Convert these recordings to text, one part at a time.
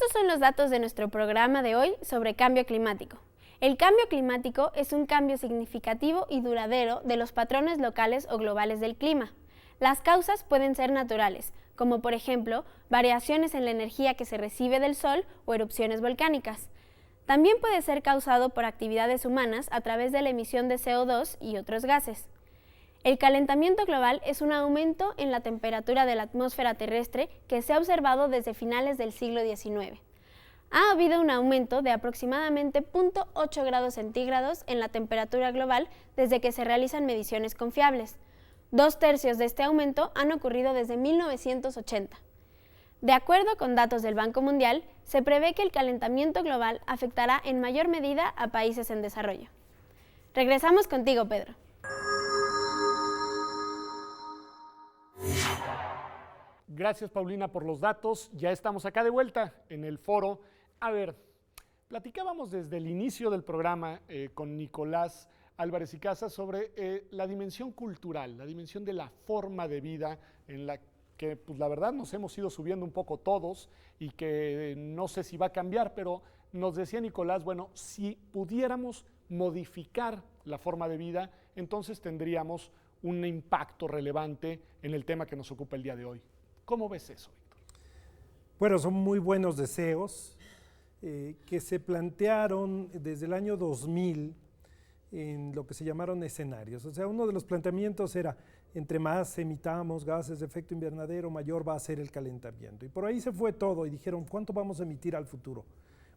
Estos son los datos de nuestro programa de hoy sobre cambio climático. El cambio climático es un cambio significativo y duradero de los patrones locales o globales del clima. Las causas pueden ser naturales, como por ejemplo, variaciones en la energía que se recibe del sol o erupciones volcánicas. También puede ser causado por actividades humanas a través de la emisión de CO2 y otros gases. El calentamiento global es un aumento en la temperatura de la atmósfera terrestre que se ha observado desde finales del siglo XIX. Ha habido un aumento de aproximadamente 0.8 grados centígrados en la temperatura global desde que se realizan mediciones confiables. 2/3 de este aumento han ocurrido desde 1980. De acuerdo con datos del Banco Mundial, se prevé que el calentamiento global afectará en mayor medida a países en desarrollo. Regresamos contigo, Pedro. Gracias, Paulina, por los datos. Ya estamos acá de vuelta en el foro. A ver, platicábamos desde el inicio del programa con Nicolás Álvarez y Casas sobre la dimensión cultural, la dimensión de la forma de vida en la que, pues la verdad, nos hemos ido subiendo un poco todos y que no sé si va a cambiar, pero nos decía Nicolás, bueno, si pudiéramos modificar la forma de vida, entonces tendríamos un impacto relevante en el tema que nos ocupa el día de hoy. ¿Cómo ves eso, Víctor? Bueno, son muy buenos deseos que se plantearon desde el año 2000 en lo que se llamaron escenarios. O sea, uno de los planteamientos era, entre más emitamos gases de efecto invernadero, mayor va a ser el calentamiento. Y por ahí se fue todo y dijeron, ¿cuánto vamos a emitir al futuro?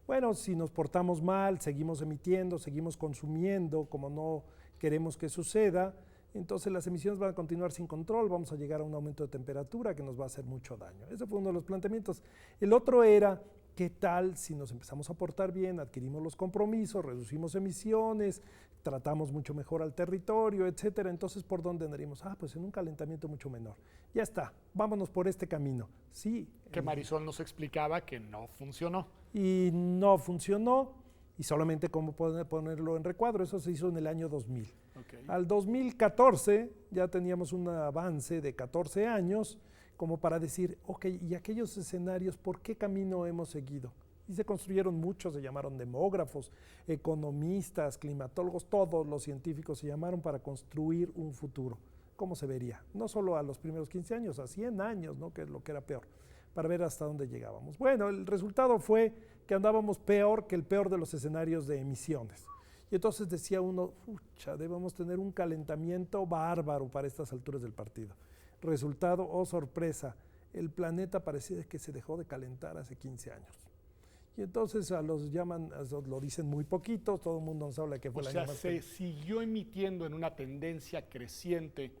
Bueno, si nos portamos mal, seguimos emitiendo, seguimos consumiendo, como no queremos que suceda, entonces las emisiones van a continuar sin control, vamos a llegar a un aumento de temperatura que nos va a hacer mucho daño. Ese fue uno de los planteamientos. El otro era, ¿qué tal si nos empezamos a portar bien, adquirimos los compromisos, reducimos emisiones, tratamos mucho mejor al territorio, etcétera? Entonces, ¿por dónde andaríamos? Pues en un calentamiento mucho menor. Ya está, vámonos por este camino. Sí. Que Marisol nos explicaba que no funcionó. Y no funcionó, y solamente cómo ponerlo en recuadro, eso se hizo en el año 2000. Okay. Al 2014 ya teníamos un avance de 14 años como para decir, ok, y aquellos escenarios, ¿por qué camino hemos seguido? Y se construyeron muchos, se llamaron demógrafos, economistas, climatólogos, todos los científicos se llamaron para construir un futuro. ¿Cómo se vería? No solo a los primeros 15 años, a 100 años, ¿no? Que es lo que era peor, para ver hasta dónde llegábamos. Bueno, el resultado fue que andábamos peor que el peor de los escenarios de emisiones. Y entonces decía uno, pucha, debemos tener un calentamiento bárbaro para estas alturas del partido. Resultado, oh sorpresa, el planeta parecía que se dejó de calentar hace 15 años. Y entonces lo dicen muy poquitos, todo el mundo nos habla que fue el año más. O sea, se siguió emitiendo en una tendencia creciente.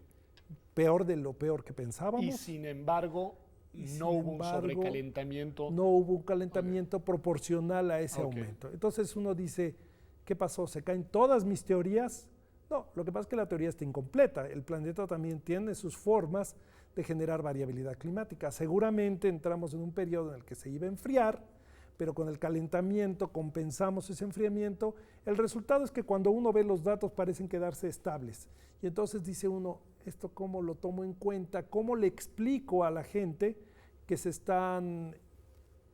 Peor de lo peor que pensábamos. Y sin embargo, no hubo un sobrecalentamiento. No hubo un calentamiento proporcional a ese aumento. Entonces uno dice, ¿qué pasó? ¿Se caen todas mis teorías? No, lo que pasa es que la teoría está incompleta. El planeta también tiene sus formas de generar variabilidad climática. Seguramente entramos en un periodo en el que se iba a enfriar, pero con el calentamiento compensamos ese enfriamiento. El resultado es que cuando uno ve los datos parecen quedarse estables. Y entonces dice uno, ¿esto cómo lo tomo en cuenta? ¿Cómo le explico a la gente que se están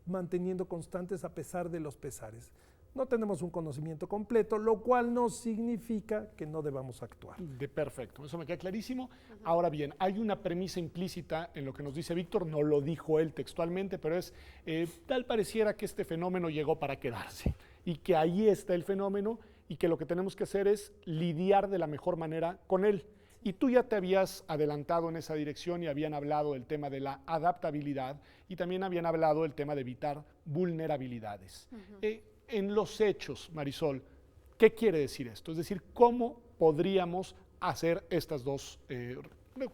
manteniendo constantes a pesar de los pesares? No tenemos un conocimiento completo, lo cual no significa que no debamos actuar. Perfecto, eso me queda clarísimo. Ahora bien, hay una premisa implícita en lo que nos dice Víctor, no lo dijo él textualmente, pero es tal pareciera que este fenómeno llegó para quedarse y que ahí está el fenómeno y que lo que tenemos que hacer es lidiar de la mejor manera con él. Y tú ya te habías adelantado en esa dirección y habían hablado del tema de la adaptabilidad y también habían hablado del tema de evitar vulnerabilidades. En los hechos, Marisol, ¿qué quiere decir esto? Es decir, ¿cómo podríamos hacer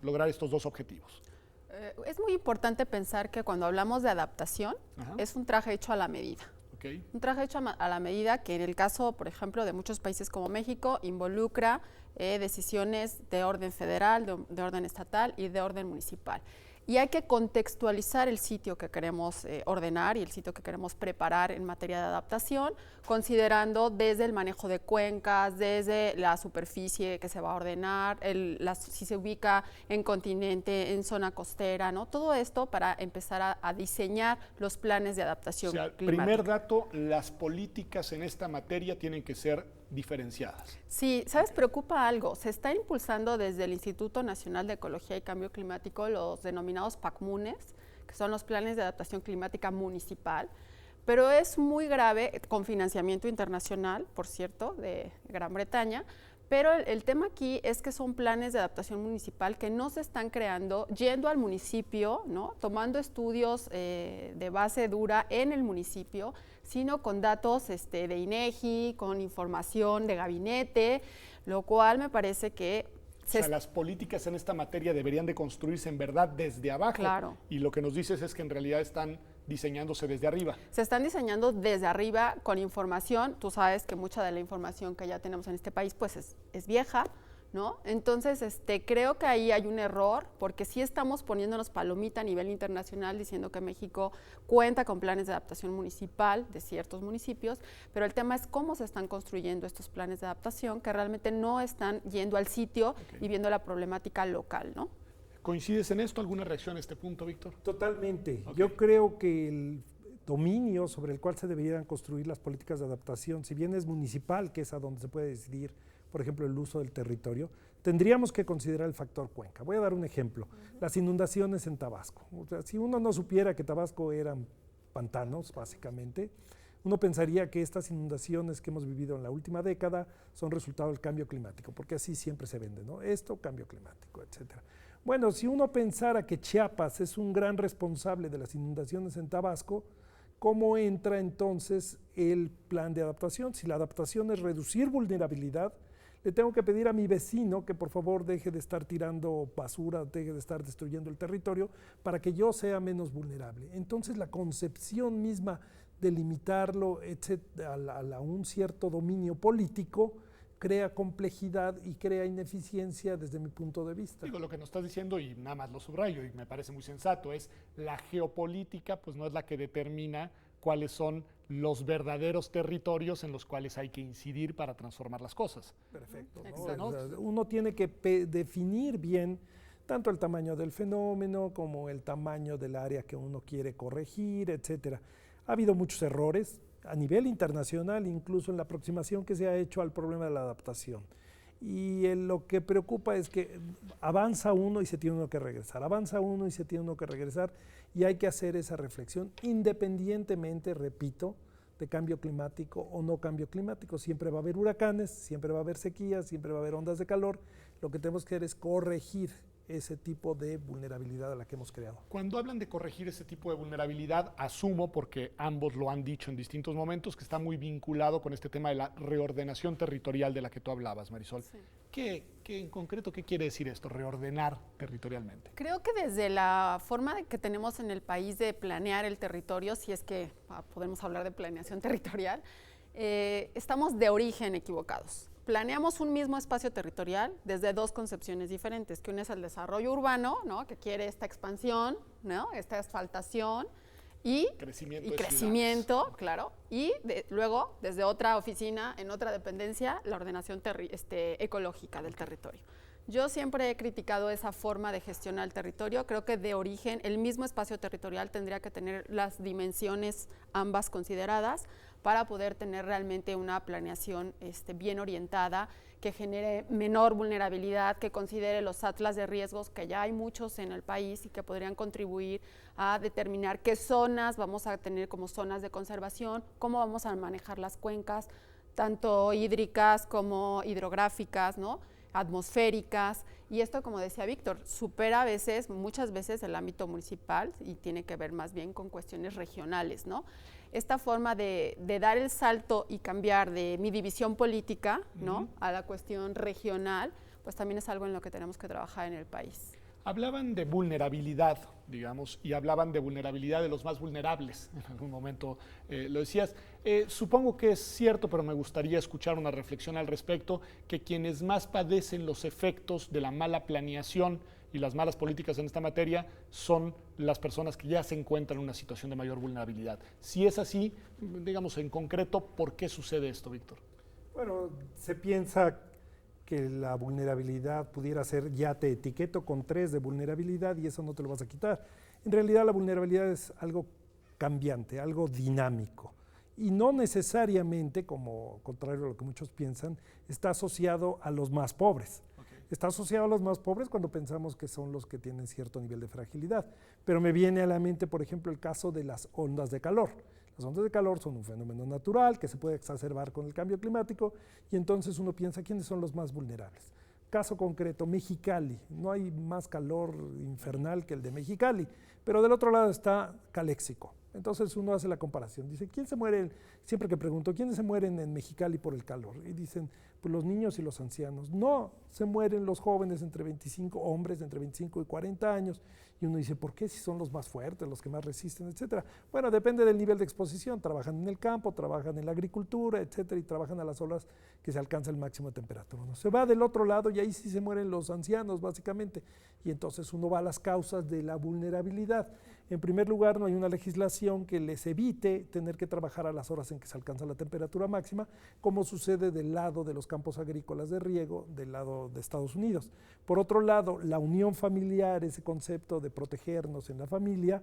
lograr estos dos objetivos? Es muy importante pensar que cuando hablamos de adaptación, es un traje hecho a la medida. Okay. Un traje hecho a la medida que en el caso, por ejemplo, de muchos países como México, involucra decisiones de orden federal, de orden estatal y de orden municipal. y hay que contextualizar el sitio que queremos ordenar y el sitio que queremos preparar en materia de adaptación, considerando desde el manejo de cuencas, desde la superficie que se va a ordenar, si se ubica en continente, en zona costera, ¿no? Todo esto para empezar a diseñar los planes de adaptación climática. Primer dato, las políticas en esta materia tienen que ser diferenciadas. Sí, ¿sabes? Preocupa algo. Se está impulsando desde el Instituto Nacional de Ecología y Cambio Climático los denominados PACMUNES, que son los planes de adaptación climática municipal, pero es muy grave, con financiamiento internacional, por cierto, de Gran Bretaña, pero el tema aquí es que son planes de adaptación municipal que no se están creando yendo al municipio, ¿no? Tomando estudios de base dura en el municipio, sino con datos de INEGI, con información de gabinete, lo cual me parece que... las políticas en esta materia deberían de construirse en verdad desde abajo. Claro. Y lo que nos dices es que en realidad están diseñándose desde arriba. Se están diseñando desde arriba con información. Tú sabes que mucha de la información que ya tenemos en este país pues es vieja, ¿no? Entonces, creo que ahí hay un error, porque sí estamos poniéndonos palomita a nivel internacional diciendo que México cuenta con planes de adaptación municipal de ciertos municipios, pero el tema es cómo se están construyendo estos planes de adaptación que realmente no están yendo al sitio y viendo la problemática local, ¿no? ¿Coincides en esto? ¿Alguna reacción a este punto, Víctor? Totalmente. Yo creo que el dominio sobre el cual se deberían construir las políticas de adaptación, si bien es municipal, que es a donde se puede decidir, por ejemplo, el uso del territorio, tendríamos que considerar el factor cuenca. Voy a dar un ejemplo. Las inundaciones en Tabasco. O sea, si uno no supiera que Tabasco eran pantanos, básicamente, uno pensaría que estas inundaciones que hemos vivido en la última década son resultado del cambio climático, porque así siempre se vende, ¿no? Esto, cambio climático, etcétera. Bueno, si uno pensara que Chiapas es un gran responsable de las inundaciones en Tabasco, ¿cómo entra entonces el plan de adaptación? Si la adaptación es reducir vulnerabilidad, le tengo que pedir a mi vecino que por favor deje de estar tirando basura, deje de estar destruyendo el territorio para que yo sea menos vulnerable. Entonces la concepción misma de limitarlo a un cierto dominio político crea complejidad y crea ineficiencia desde mi punto de vista. Digo, lo que nos estás diciendo, y nada más lo subrayo, y me parece muy sensato, es la geopolítica, pues no es la que determina cuáles son los verdaderos territorios en los cuales hay que incidir para transformar las cosas. Perfecto. ¿No? Uno tiene que definir bien tanto el tamaño del fenómeno como el tamaño del área que uno quiere corregir, etcétera. Ha habido muchos errores a nivel internacional, incluso en la aproximación que se ha hecho al problema de la adaptación. Y lo que preocupa es que avanza uno y se tiene uno que regresar, avanza uno y se tiene uno que regresar, y hay que hacer esa reflexión independientemente, repito, de cambio climático o no cambio climático. Siempre va a haber huracanes, siempre va a haber sequías, siempre va a haber ondas de calor. Lo que tenemos que hacer es corregir ese tipo de vulnerabilidad a la que hemos creado. Cuando hablan de corregir ese tipo de vulnerabilidad, asumo, porque ambos lo han dicho en distintos momentos, que está muy vinculado con este tema de la reordenación territorial de la que tú hablabas, Marisol. Sí. ¿Qué en concreto, qué quiere decir esto, reordenar territorialmente? Creo que desde la forma que tenemos en el país de planear el territorio, si es que podemos hablar de planeación territorial, estamos de origen equivocados. Planeamos un mismo espacio territorial desde dos concepciones diferentes, que una es el desarrollo urbano, ¿no? Que quiere esta expansión, ¿no? Esta asfaltación y crecimiento, claro, y luego desde otra oficina, en otra dependencia, la ordenación ecológica del territorio. Yo siempre he criticado esa forma de gestionar el territorio. Creo que de origen el mismo espacio territorial tendría que tener las dimensiones ambas consideradas para poder tener realmente una planeación bien orientada, que genere menor vulnerabilidad, que considere los atlas de riesgos, que ya hay muchos en el país y que podrían contribuir a determinar qué zonas vamos a tener como zonas de conservación, cómo vamos a manejar las cuencas, tanto hídricas como hidrográficas, ¿no? Atmosféricas, y esto, como decía Víctor, supera muchas veces el ámbito municipal y tiene que ver más bien con cuestiones regionales, ¿no? Esta forma de dar el salto y cambiar de mi división política, ¿no? A la cuestión regional, pues también es algo en lo que tenemos que trabajar en el país. Hablaban de vulnerabilidad, digamos, y hablaban de vulnerabilidad de los más vulnerables. En algún momento lo decías. Supongo que es cierto, pero me gustaría escuchar una reflexión al respecto, que quienes más padecen los efectos de la mala planeación y las malas políticas en esta materia son las personas que ya se encuentran en una situación de mayor vulnerabilidad. Si es así, digamos en concreto, ¿por qué sucede esto, Víctor? Bueno, se piensa que la vulnerabilidad pudiera ser, ya te etiqueto con 3 de vulnerabilidad y eso no te lo vas a quitar. En realidad la vulnerabilidad es algo cambiante, algo dinámico y no necesariamente, como contrario a lo que muchos piensan, está asociado a los más pobres. Está asociado a los más pobres cuando pensamos que son los que tienen cierto nivel de fragilidad. Pero me viene a la mente, por ejemplo, el caso de las ondas de calor. Las ondas de calor son un fenómeno natural que se puede exacerbar con el cambio climático y entonces uno piensa quiénes son los más vulnerables. Caso concreto, Mexicali. No hay más calor infernal que el de Mexicali, pero del otro lado está Caléxico. Entonces uno hace la comparación. Dice, ¿quién se muere? Siempre que pregunto, ¿quiénes se mueren en Mexicali por el calor? Y dicen, pues los niños y los ancianos. No, se mueren los jóvenes hombres entre 25 y 40 años. Y uno dice, ¿por qué si son los más fuertes, los que más resisten, etcétera? Bueno, depende del nivel de exposición. Trabajan en el campo, trabajan en la agricultura, etcétera, y trabajan a las horas que se alcanza el máximo de temperatura. Uno se va del otro lado y ahí sí se mueren los ancianos, básicamente. Y entonces uno va a las causas de la vulnerabilidad. En primer lugar, no hay una legislación que les evite tener que trabajar a las horas en que se alcanza la temperatura máxima, como sucede del lado de los campos agrícolas de riego, del lado de Estados Unidos. Por otro lado, la unión familiar, ese concepto de protegernos en la familia,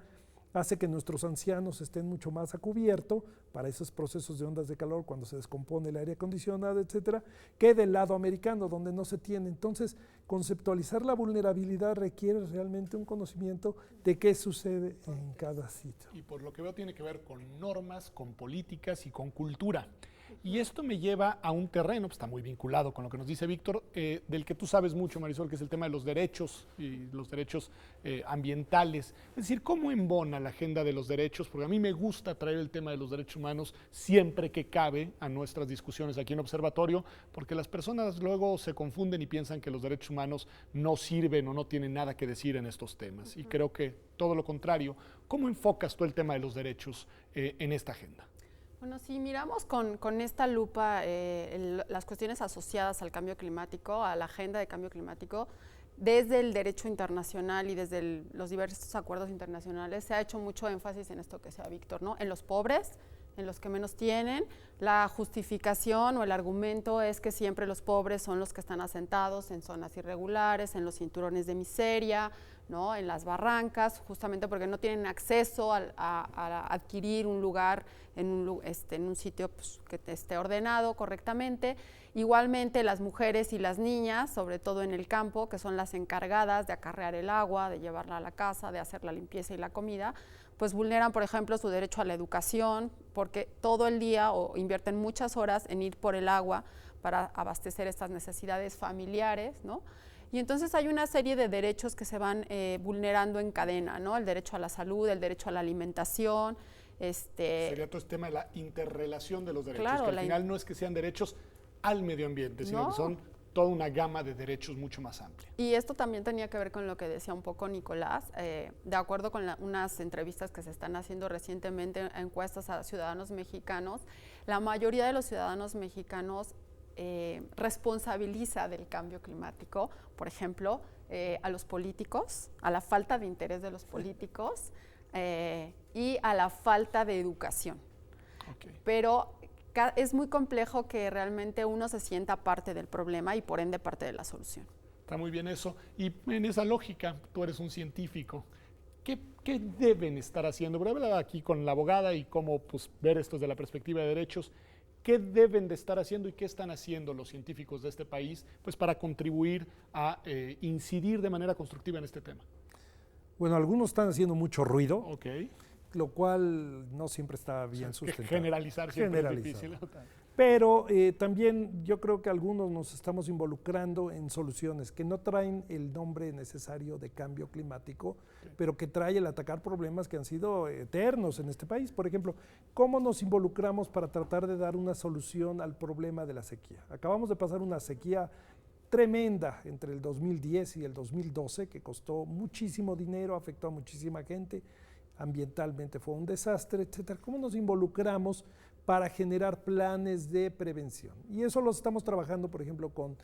hace que nuestros ancianos estén mucho más a cubierto para esos procesos de ondas de calor cuando se descompone el aire acondicionado, etcétera, que del lado americano, donde no se tiene. Entonces, conceptualizar la vulnerabilidad requiere realmente un conocimiento de qué sucede en cada sitio. Y por lo que veo tiene que ver con normas, con políticas y con cultura. Y esto me lleva a un terreno, pues está muy vinculado con lo que nos dice Víctor, del que tú sabes mucho, Marisol, que es el tema de los derechos y los derechos ambientales. Es decir, ¿cómo embona la agenda de los derechos? Porque a mí me gusta traer el tema de los derechos humanos siempre que cabe a nuestras discusiones aquí en Observatorio, porque las personas luego se confunden y piensan que los derechos humanos no sirven o no tienen nada que decir en estos temas. Y creo que todo lo contrario. ¿Cómo enfocas tú el tema de los derechos en esta agenda? Bueno, si miramos con esta lupa las cuestiones asociadas al cambio climático, a la agenda de cambio climático, desde el derecho internacional y desde los diversos acuerdos internacionales, se ha hecho mucho énfasis en esto que decía Víctor, ¿no? En los pobres, en los que menos tienen. La justificación o el argumento es que siempre los pobres son los que están asentados en zonas irregulares, en los cinturones de miseria, ¿no? En las barrancas, justamente porque no tienen acceso a adquirir un lugar en un sitio pues, que esté ordenado correctamente. Igualmente las mujeres y las niñas, sobre todo en el campo, que son las encargadas de acarrear el agua, de llevarla a la casa, de hacer la limpieza y la comida, pues vulneran, por ejemplo, su derecho a la educación, porque todo el día o invierten muchas horas en ir por el agua para abastecer estas necesidades familiares, ¿no? Y entonces hay una serie de derechos que se van vulnerando en cadena, ¿no? El derecho a la salud, el derecho a la alimentación. Sería todo este tema de la interrelación de los derechos, claro, que al final no es que sean derechos al medio ambiente, sino no, que son toda una gama de derechos mucho más amplia. Y esto también tenía que ver con lo que decía un poco Nicolás, de acuerdo con unas entrevistas que se están haciendo recientemente, encuestas a ciudadanos mexicanos, la mayoría de los ciudadanos mexicanos responsabiliza del cambio climático, por ejemplo, a los políticos, a la falta de interés de los políticos y a la falta de educación. Okay. Pero es muy complejo que realmente uno se sienta parte del problema y por ende parte de la solución. Está muy bien eso. Y en esa lógica, tú eres un científico. ¿Qué deben estar haciendo? Voy a hablar aquí con la abogada y cómo pues, ver esto desde la perspectiva de derechos. ¿Qué deben de estar haciendo y qué están haciendo los científicos de este país pues, para contribuir a incidir de manera constructiva en este tema? Bueno, algunos están haciendo mucho ruido. Okay. Lo cual no siempre está bien sustentado. Generalizar siempre es difícil. Pero también yo creo que algunos nos estamos involucrando en soluciones que no traen el nombre necesario de cambio climático, pero que trae el atacar problemas que han sido eternos en este país. Por ejemplo, ¿cómo nos involucramos para tratar de dar una solución al problema de la sequía? Acabamos de pasar una sequía tremenda entre el 2010 y el 2012, que costó muchísimo dinero, afectó a muchísima gente, ambientalmente fue un desastre, etcétera. ¿Cómo nos involucramos para generar planes de prevención? Y eso lo estamos trabajando, por ejemplo, con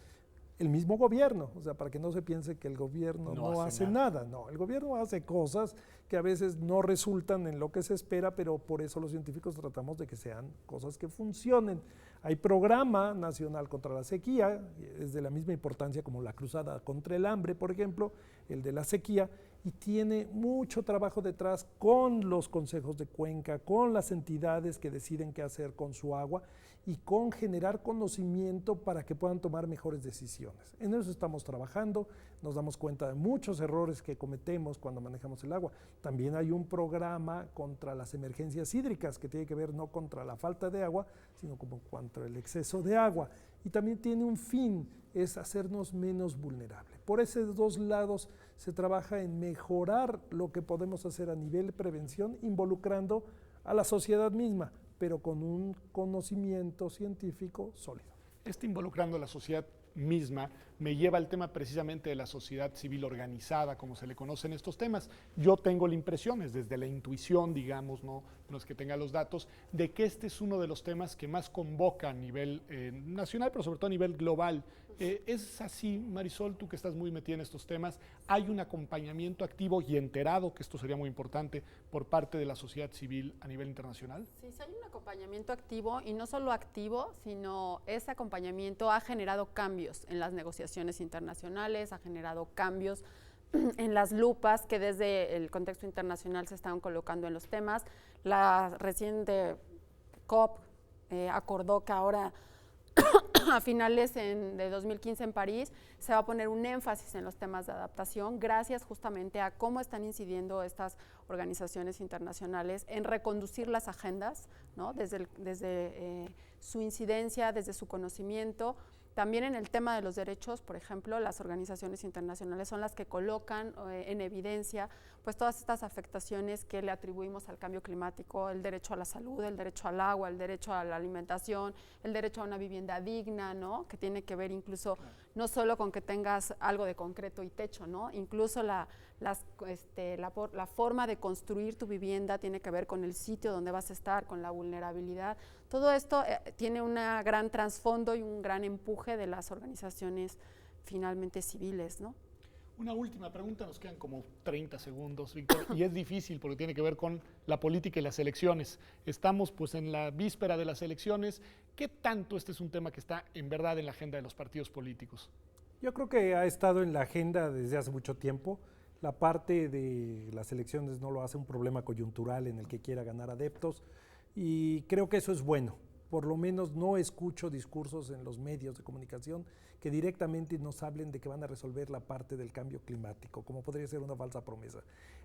el mismo gobierno, o sea, para que no se piense que el gobierno no hace nada. No, el gobierno hace cosas que a veces no resultan en lo que se espera, pero por eso los científicos tratamos de que sean cosas que funcionen. Hay programa nacional contra la sequía, es de la misma importancia como la cruzada contra el hambre, por ejemplo, el de la sequía, y tiene mucho trabajo detrás con los consejos de cuenca, con las entidades que deciden qué hacer con su agua y con generar conocimiento para que puedan tomar mejores decisiones. En eso estamos trabajando, nos damos cuenta de muchos errores que cometemos cuando manejamos el agua. También hay un programa contra las emergencias hídricas que tiene que ver no contra la falta de agua, sino como contra el exceso de agua. Y también tiene un fin, es hacernos menos vulnerables. Por esos dos lados se trabaja en mejorar lo que podemos hacer a nivel de prevención, involucrando a la sociedad misma, pero con un conocimiento científico sólido. Involucrando a la sociedad misma me lleva al tema precisamente de la sociedad civil organizada, como se le conoce en estos temas. Yo tengo la impresión, es desde la intuición, digamos, no es que tenga los datos, de que este es uno de los temas que más convoca a nivel nacional, pero sobre todo a nivel global. ¿Es así, Marisol, tú que estás muy metida en estos temas? ¿Hay un acompañamiento activo y enterado, que esto sería muy importante, por parte de la sociedad civil a nivel internacional? Sí, sí hay un acompañamiento activo, y no solo activo, sino ese acompañamiento ha generado cambios en las negociaciones internacionales, ha generado cambios en las lupas que desde el contexto internacional se están colocando en los temas. La reciente COP acordó que ahora a finales de 2015 en París se va a poner un énfasis en los temas de adaptación, gracias justamente a cómo están incidiendo estas organizaciones internacionales en reconducir las agendas, ¿no? desde su incidencia, desde su conocimiento. También en el tema de los derechos, por ejemplo, las organizaciones internacionales son las que colocan en evidencia pues todas estas afectaciones que le atribuimos al cambio climático, el derecho a la salud, el derecho al agua, el derecho a la alimentación, el derecho a una vivienda digna, ¿no? Que tiene que ver incluso no solo con que tengas algo de concreto y techo, ¿no? Incluso la forma de construir tu vivienda tiene que ver con el sitio donde vas a estar, con la vulnerabilidad. Todo esto tiene un gran trasfondo y un gran empuje de las organizaciones finalmente civiles, ¿no? Una última pregunta, nos quedan como 30 segundos, Víctor, y es difícil porque tiene que ver con la política y las elecciones. Estamos pues en la víspera de las elecciones. ¿Qué tanto este es un tema que está en verdad en la agenda de los partidos políticos? Yo creo que ha estado en la agenda desde hace mucho tiempo. La parte de las elecciones no lo hace un problema coyuntural en el que quiera ganar adeptos, y creo que eso es bueno. Por lo menos no escucho discursos en los medios de comunicación que directamente nos hablen de que van a resolver la parte del cambio climático, como podría ser una falsa promesa.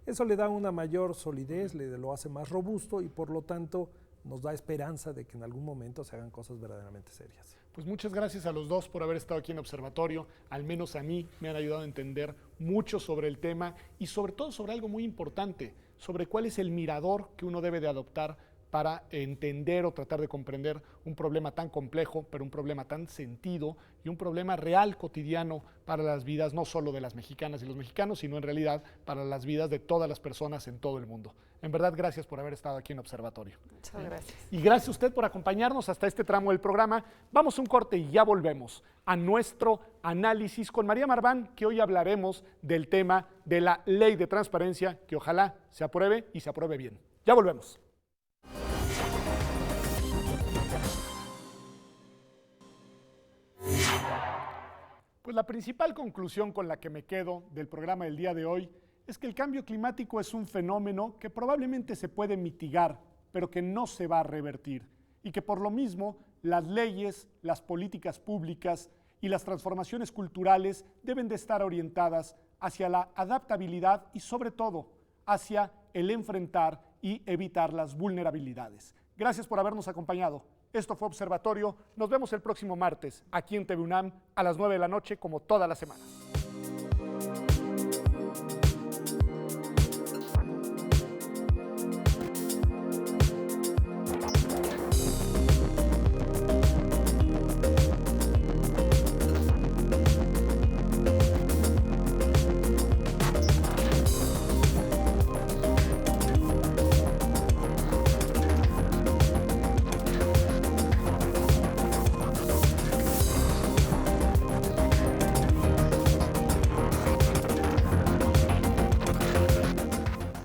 Eso le da una mayor solidez, lo hace más robusto y por lo tanto nos da esperanza de que en algún momento se hagan cosas verdaderamente serias. Pues muchas gracias a los dos por haber estado aquí en Observatorio. Al menos a mí me han ayudado a entender mucho sobre el tema y sobre todo sobre algo muy importante, sobre cuál es el mirador que uno debe de adoptar para entender o tratar de comprender un problema tan complejo, pero un problema tan sentido y un problema real, cotidiano para las vidas, no solo de las mexicanas y los mexicanos, sino en realidad para las vidas de todas las personas en todo el mundo. En verdad, gracias por haber estado aquí en Observatorio. Muchas gracias. Y gracias a usted por acompañarnos hasta este tramo del programa. Vamos a un corte y ya volvemos a nuestro análisis con María Marván, que hoy hablaremos del tema de la ley de transparencia, que ojalá se apruebe y se apruebe bien. Ya volvemos. Pues la principal conclusión con la que me quedo del programa del día de hoy es que el cambio climático es un fenómeno que probablemente se puede mitigar, pero que no se va a revertir, y que por lo mismo las leyes, las políticas públicas y las transformaciones culturales deben de estar orientadas hacia la adaptabilidad y sobre todo hacia el enfrentar y evitar las vulnerabilidades. Gracias por habernos acompañado. Esto fue Observatorio. Nos vemos el próximo martes aquí en TV UNAM a las 9 de la noche como todas las semanas.